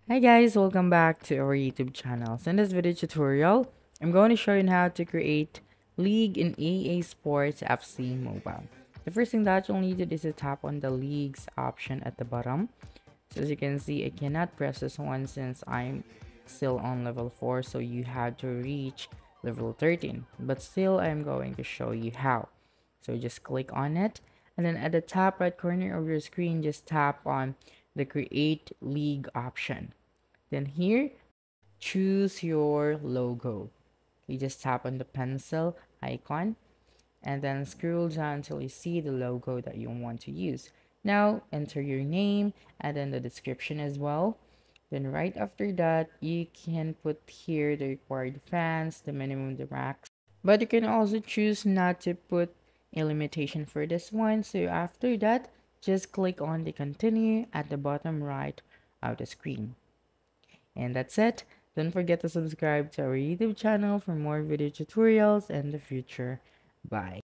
Hi guys, welcome back to our YouTube channel. So in this video tutorial, I'm going to show you how to create League in EA Sports FC Mobile. The first thing that you'll need to do is to tap on the Leagues option at the bottom. So as you can see, I cannot press this one since I'm still on level 4, so you have to reach level 13. But still, I'm going to show you how. So just click on it, and then at the top right corner of your screen, just tap on the Create League option. Then here, choose your logo. You just tap on the pencil icon and then scroll down until you see the logo that you want to use. Now enter your name and then the description as well. Then right after that, you can put here the required fans, the minimum, the max. But you can also choose not to put a limitation for this one. So after that, just click on the continue at the bottom right of the screen. And that's it. Don't forget to subscribe to our YouTube channel for more video tutorials in the future. Bye.